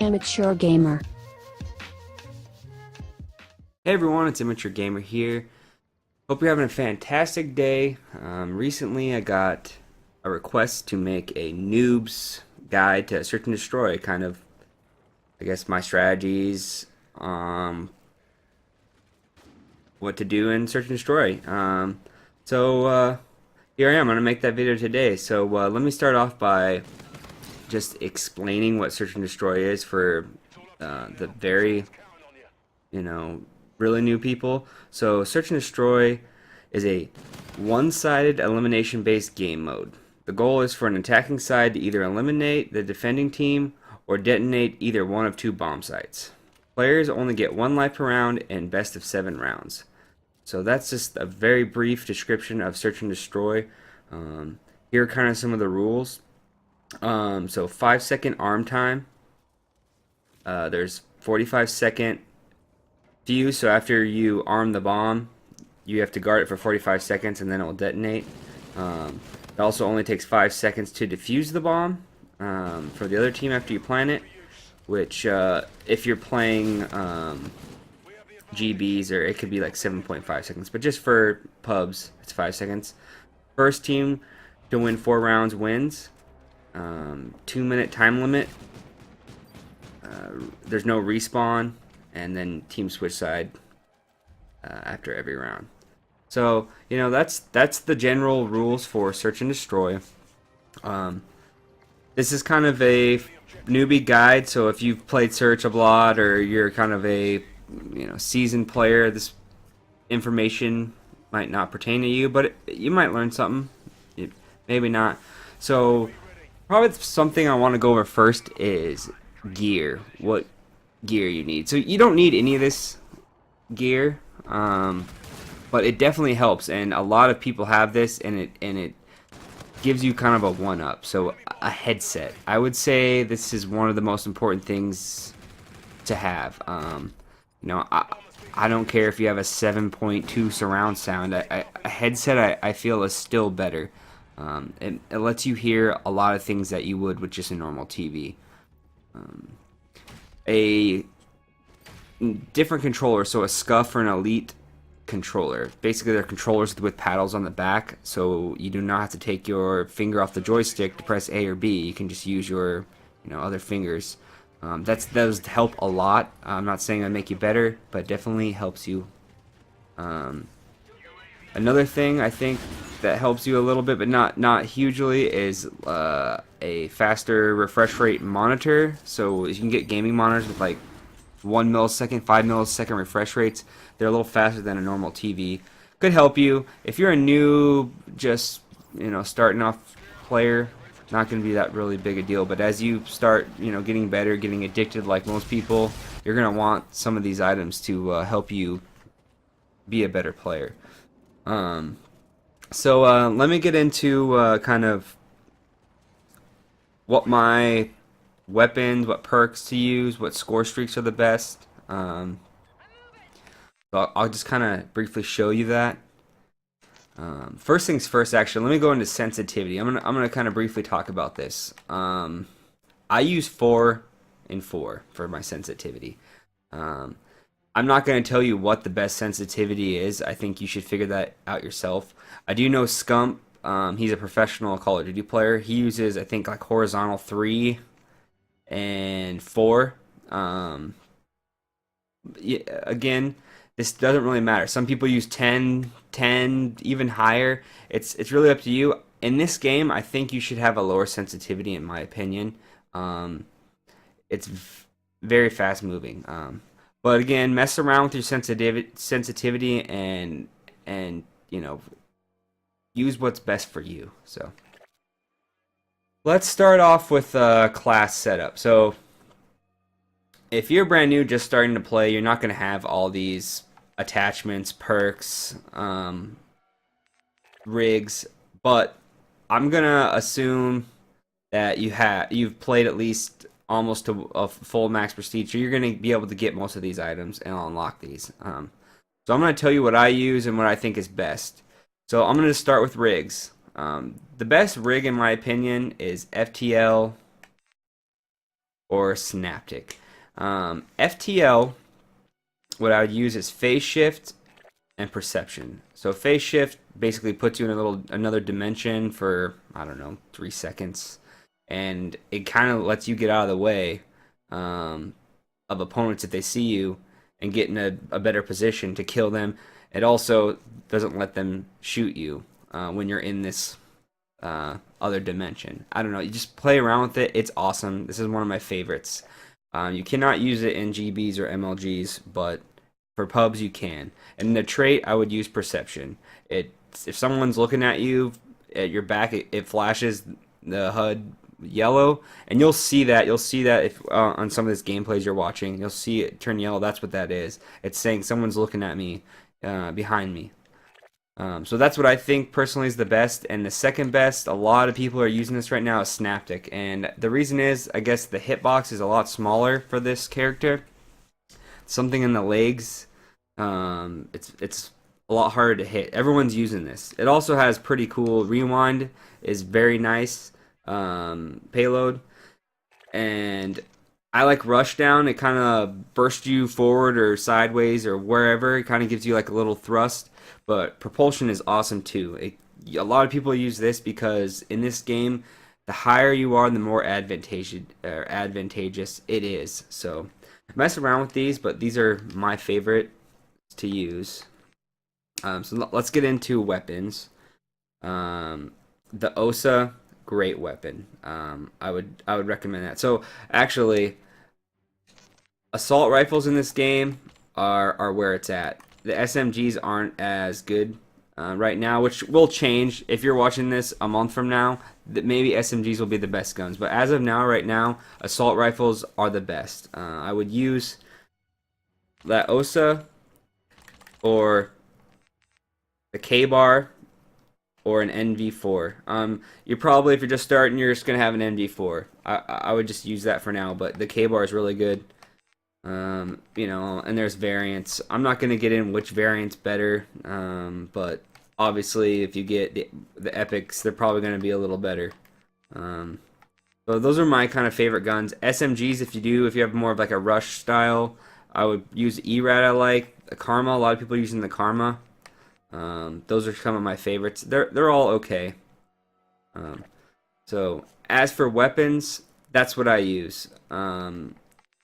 Immature Gamer. Hey everyone, it's Immature Gamer here. Hope you're having a fantastic day. Recently I got a request to make a noob's guide to search and destroy, kind of, I guess, my strategies, what to do in search and destroy. So here I am, I'm going to make that video today. So let me start off by just explaining what search and destroy is for the very, really new people. So search and destroy is a one-sided elimination-based game mode. The goal is for an attacking side to either eliminate the defending team or detonate either one of two bomb sites. Players only get one life per round and best of 7 rounds. So that's just a very brief description of search and destroy. Here are kind of some of the rules. So 5-second arm time. There's 45-second fuse, so after you arm the bomb, you have to guard it for 45 seconds and then it will detonate. It also only takes 5 seconds to defuse the bomb for the other team after you plant it, which if you're playing GBs, or it could be like 7.5 seconds, but just for pubs, it's 5 seconds. First team to win 4 rounds wins. 2-minute time limit. There's no respawn. And then team switch side after every round. So that's the general rules for search and destroy. This is kind of a newbie guide, so if you've played search a lot or you're kind of a seasoned player, this information might not pertain to you, but you might learn something. Maybe not. So probably something I want to go over first is gear. What gear you need. So you don't need any of this gear, but it definitely helps, and a lot of people have this, and it gives you kind of a one-up. So a headset, I would say this is one of the most important things to have. I don't care if you have a 7.2 surround sound. A headset I feel is still better. It lets you hear a lot of things that you would with just a normal TV. A different controller, so a scuff or an elite controller. Basically, they're controllers with paddles on the back, so you do not have to take your finger off the joystick to press A or B. You can just use your other fingers. Those help a lot. I'm not saying that make you better, but it definitely helps you. Another thing I think that helps you a little bit, but not hugely, is a faster refresh rate monitor. So you can get gaming monitors with like 1 millisecond, 5 millisecond refresh rates. They're a little faster than a normal TV. Could help you if you're a new, just starting off player. Not going to be that really big a deal, but as you start getting better, getting addicted like most people, you're going to want some of these items to help you be a better player. So let me get into kind of what my weapons, what perks to use, what score streaks are the best. So I'll just kind of briefly show you that. First things first, actually, let me go into sensitivity. I'm gonna kind of briefly talk about this. I use 4 and 4 for my sensitivity. I'm not going to tell you what the best sensitivity is. I think you should figure that out yourself. I do know Scump. He's a professional Call of Duty player. He uses, I think, like horizontal 3 and 4. Yeah, again, this doesn't really matter. Some people use 10, 10, even higher. It's really up to you. In this game, I think you should have a lower sensitivity, in my opinion. It's very fast moving. But again, mess around with your sensitivity and use what's best for you. So let's start off with class setup. So if you're brand new, just starting to play, you're not going to have all these attachments, perks, rigs. But I'm gonna assume that you've played at least almost to a full max prestige, so you're going to be able to get most of these items and unlock these. So I'm going to tell you what I use and what I think is best. So I'm going to start with rigs. The best rig, in my opinion, is FTL or Synaptic. FTL, what I would use is phase shift and perception. So phase shift basically puts you in another dimension for, I don't know, 3 seconds, and it kind of lets you get out of the way of opponents if they see you, and get in a better position to kill them. It also doesn't let them shoot you when you're in this other dimension. I don't know. You just play around with it. It's awesome. This is one of my favorites. You cannot use it in GBs or MLGs, but for pubs you can. And the trait, I would use perception. If someone's looking at you at your back, it flashes the HUD yellow, and you'll see that. You'll see that if on some of this gameplays you're watching, you'll see it turn yellow. That's what that is. It's saying someone's looking at me behind me. So that's what I think personally is the best. And the second best, a lot of people are using this right now, is Synaptic. And the reason is, I guess the hitbox is a lot smaller for this character. Something in the legs, it's a lot harder to hit. Everyone's using this. It also has pretty cool rewind, is very nice payload. And I like Rushdown. It kind of bursts you forward or sideways or wherever. It kind of gives you like a little thrust. But propulsion is awesome too. A lot of people use this because in this game, the higher you are, the more advantageous it is. So mess around with these, but these are my favorite to use. So let's get into weapons. The OSA, great weapon. I would recommend that. So actually, assault rifles in this game are where it's at. The SMGs aren't as good right now, which will change if you're watching this a month from now. That maybe SMGs will be the best guns, but as of now, right now, assault rifles are the best. I would use that OSA or the K-bar or an NV4. You're probably, if you're just starting, you're just gonna have an NV4. I would just use that for now, but the K-bar is really good. You know, and there's variants. I'm not going to get in which variant's better, but obviously if you get the epics, they're probably going to be a little better. So those are my kind of favorite guns. SMGs, if you have more of like a rush style, I would use ERAD. I like the Karma. A lot of people are using the Karma. Those are some of my favorites. They're all okay. So as for weapons, that's what I use.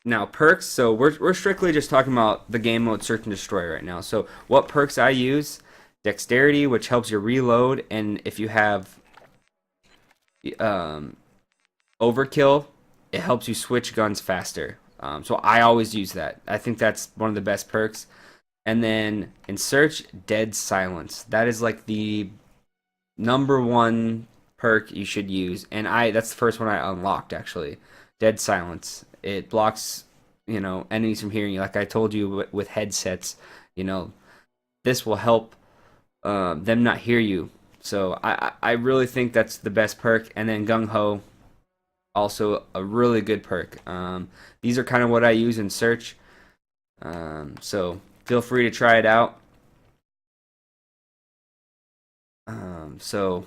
Now perks, so we're strictly just talking about the game mode search and destroy right now. So what perks I use: dexterity, which helps you reload, and if you have overkill, it helps you switch guns faster. So I always use that. I think that's one of the best perks. And then in search, dead silence. That is like the #1 perk you should use, and that's the first one I unlocked actually. Dead silence. It blocks, enemies from hearing you. Like I told you with headsets, this will help them not hear you. So I really think that's the best perk. And then Gung Ho, also a really good perk. These are kind of what I use in search. So feel free to try it out. So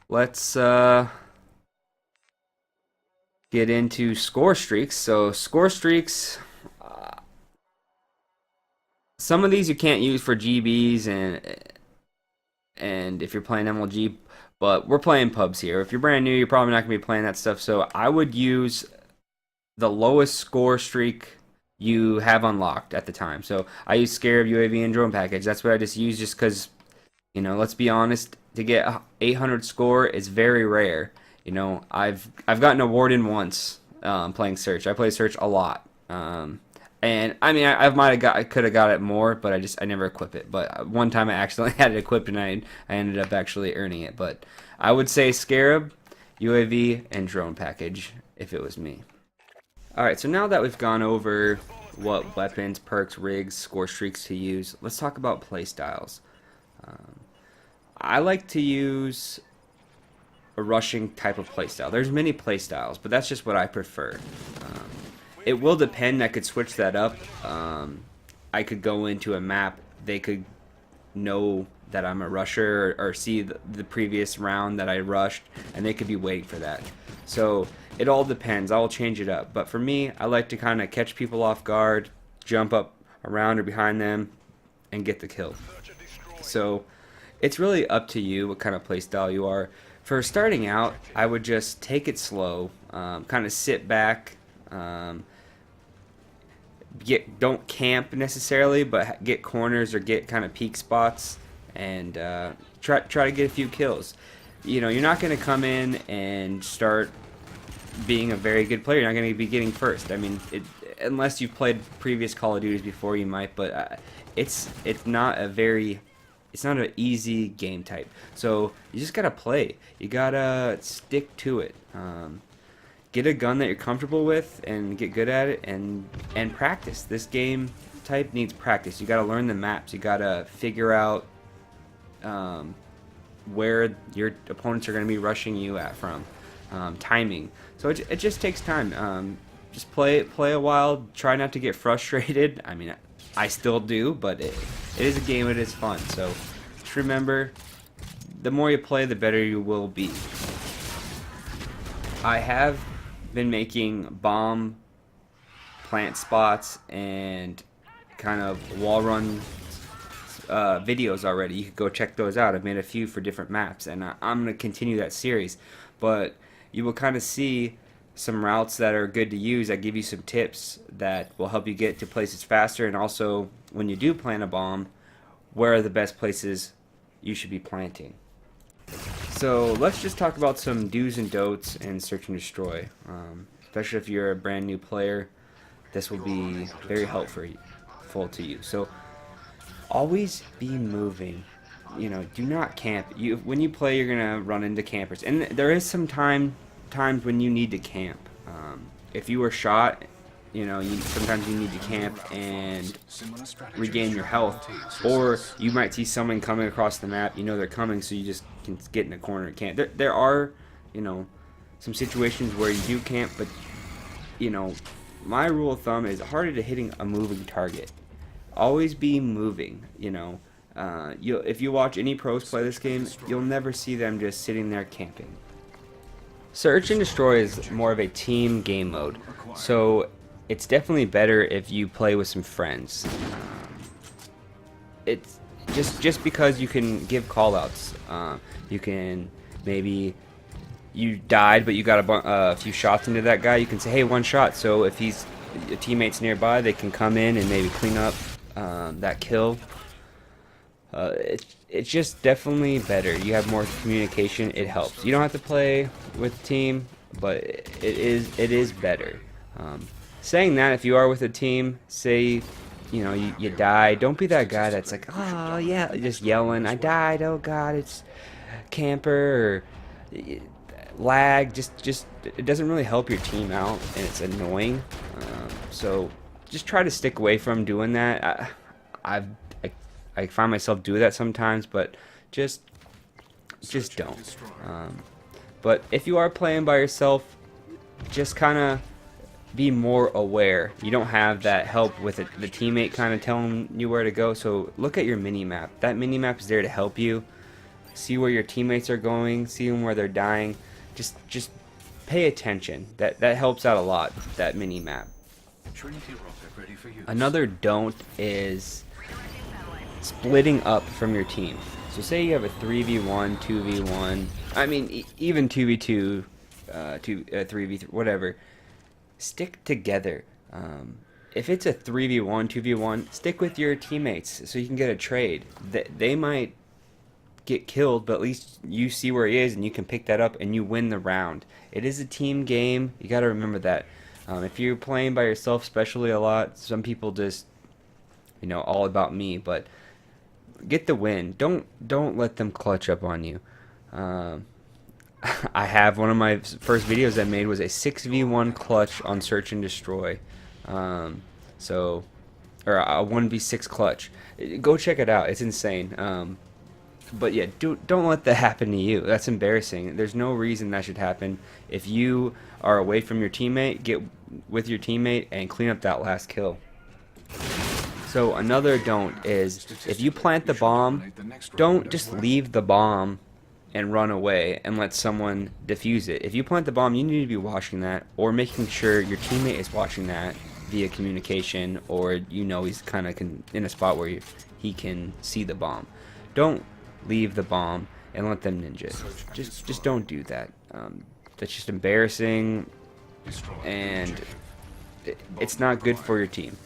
let's get into score streaks. So score streaks, some of these you can't use for GBs and if you're playing MLG, but we're playing pubs here. If you're brand new, you're probably not gonna be playing that stuff. So I would use the lowest score streak you have unlocked at the time. So I use Scarab, UAV, and Drone Package. That's what I just use, just because, let's be honest, to get 800 score is very rare. I've gotten awarded once playing Search. I play Search a lot, and I mean I could have got it more, but I never equip it. But one time I accidentally had it equipped, and I ended up actually earning it. But I would say Scarab, UAV, and Drone Package if it was me. All right, so now that we've gone over what weapons, perks, rigs, score streaks to use, let's talk about playstyles. I like to use a rushing type of playstyle. There's many playstyles, but that's just what I prefer. It will depend. I could switch that up. I could go into a map. They could know that I'm a rusher, or see the previous round that I rushed, and they could be waiting for that. So it all depends. I'll change it up. But for me, I like to kind of catch people off guard, jump up around or behind them, and get the kill. So it's really up to you what kind of play style you are. For starting out, I would just take it slow, kind of sit back, don't camp necessarily, but get corners or get kind of peak spots, and try to get a few kills. You know, you're not going to come in and start being a very good player. You're not going to be getting first. I mean, unless you've played previous Call of Duties before, you might, but it's not an easy game type. So you just gotta play. You gotta stick to it. Get a gun that you're comfortable with and get good at it, and practice. This game type needs practice. You gotta learn the maps. You gotta figure out where your opponents are gonna be rushing you at from. Timing. So it just takes time. Just play a while. Try not to get frustrated. I mean, I still do, but it is a game. It is fun. So just remember, the more you play, the better you will be. I have been making bomb plant spots and kind of wall run videos already. You could go check those out. I've made a few for different maps, and I'm going to continue that series. But you will kind of see some routes that are good to use. I give you some tips that will help you get to places faster, and also when you do plant a bomb, where are the best places you should be planting. So let's just talk about some do's and don'ts in search and destroy. Especially if you're a brand new player, this will be very helpful to you. So always be moving. You know, do not camp. When you play, you're gonna run into campers, and there is some times when you need to camp. If you were shot, you know, sometimes you need to camp and regain your health, or you might see someone coming across the map. You know they're coming, so you just can get in a corner and camp. There are, you know, some situations where you do camp, but you know, my rule of thumb is harder to hitting a moving target. Always be moving. You know, if you watch any pros play this game, you'll never see them just sitting there camping. Search and Destroy is more of a team game mode, so it's definitely better if you play with some friends. It's just because you can give callouts. You can, maybe you died but you got a few shots into that guy, you can say, hey, one shot, so if your teammates nearby, they can come in and maybe clean up that kill. It's just definitely better. You have more communication. It helps. You don't have to play with a team, but it is better. Saying that, if you are with a team, say, you know, you die, don't be that guy that's like, oh yeah, just yelling, I died, oh god, it's camper, or lag. Just it doesn't really help your team out, and it's annoying. So just try to stick away from doing that. I find myself doing that sometimes, but just don't. But if you are playing by yourself, just kind of be more aware. You don't have that help with the teammate kind of telling you where to go, so look at your mini-map. That mini-map is there to help you. See where your teammates are going, see where they're dying. Just pay attention. That helps out a lot, that mini-map. Another don't is splitting up from your team. So say you have a 3v1, 2v1, I mean even 2v2, 3v3, whatever. Stick together. If it's a 3v1, 2v1, stick with your teammates so you can get a trade. They might get killed, but at least you see where he is and you can pick that up and you win the round. It is a team game. You got to remember that. If you're playing by yourself, especially a lot, some people just, you know, all about me, but get the win. Don't let them clutch up on you. I have one of my first videos I made was a 6v1 clutch on Search and Destroy. Or a 1v6 clutch. Go check it out. It's insane. But yeah, don't let that happen to you. That's embarrassing. There's no reason that should happen. If you are away from your teammate, get with your teammate and clean up that last kill. So another don't is, if you plant the bomb, don't just leave the bomb and run away and let someone defuse it. If you plant the bomb, you need to be watching that, or making sure your teammate is watching that via communication, or he's kind of in a spot where he can see the bomb. Don't leave the bomb and let them ninja. Just don't do that. That's just embarrassing, and it's not good for your team.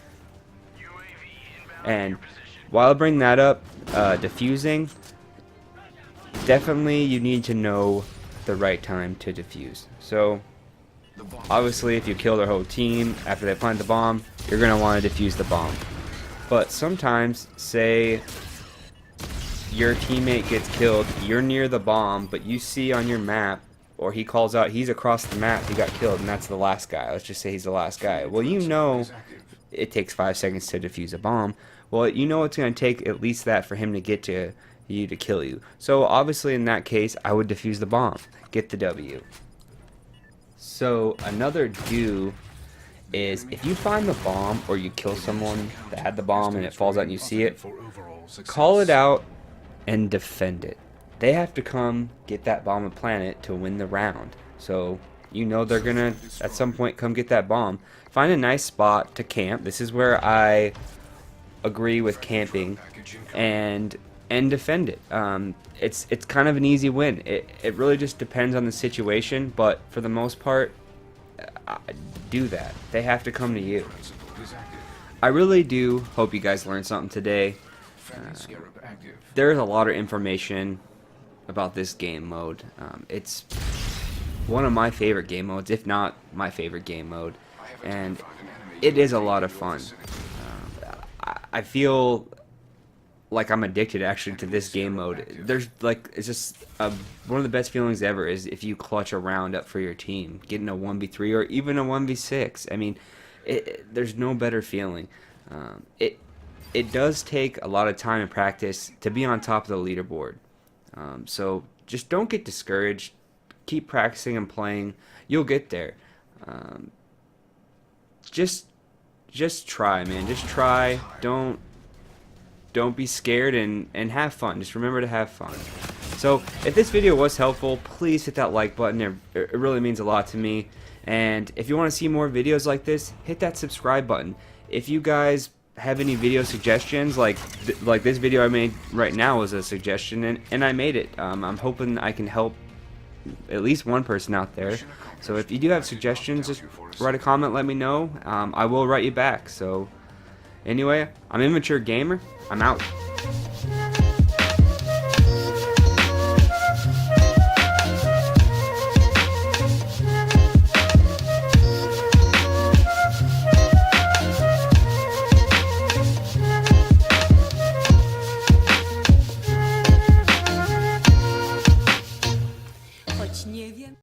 And while I bring that up, defusing, definitely you need to know the right time to defuse. So obviously if you kill their whole team after they plant the bomb, you're going to want to defuse the bomb. But sometimes, say your teammate gets killed, you're near the bomb, but you see on your map, or he calls out he's across the map, he got killed, and that's the last guy. Let's just say he's the last guy. Well, it takes 5 seconds to defuse a bomb. Well, it's going to take at least that for him to get to you to kill you. So obviously in that case, I would defuse the bomb, get the W. So another do is, if you find the bomb or you kill someone that had the bomb and it falls out and you see it, call it out and defend it. They have to come get that bomb and plant it to win the round. So they're gonna at some point come get that bomb. Find a nice spot to camp. This is where I agree with camping, and defend it. It's kind of an easy win. It really just depends on the situation, but for the most part, do that. They have to come to you. I really do hope you guys learned something today. There's a lot of information about this game mode. It's one of my favorite game modes, if not my favorite game mode, and it is a lot of fun. I feel like I'm addicted actually to this game mode. It's just one of the best feelings ever is if you clutch a round up for your team, getting a 1v3 or even a 1v6. I mean, there's no better feeling. It does take a lot of time and practice to be on top of the leaderboard. So just don't get discouraged. Keep practicing and playing. You'll get there. Just try, man. Just try. Don't be scared, and have fun. Just remember to have fun. So if this video was helpful, please hit that like button. It really means a lot to me. And if you want to see more videos like this, hit that subscribe button. If you guys have any video suggestions, like this video I made right now was a suggestion, and I made it. I'm hoping I can help at least one person out there. So if you do have suggestions, just write a comment, let me know. I will write you back. So anyway, I'm Immature Gamer. I'm out.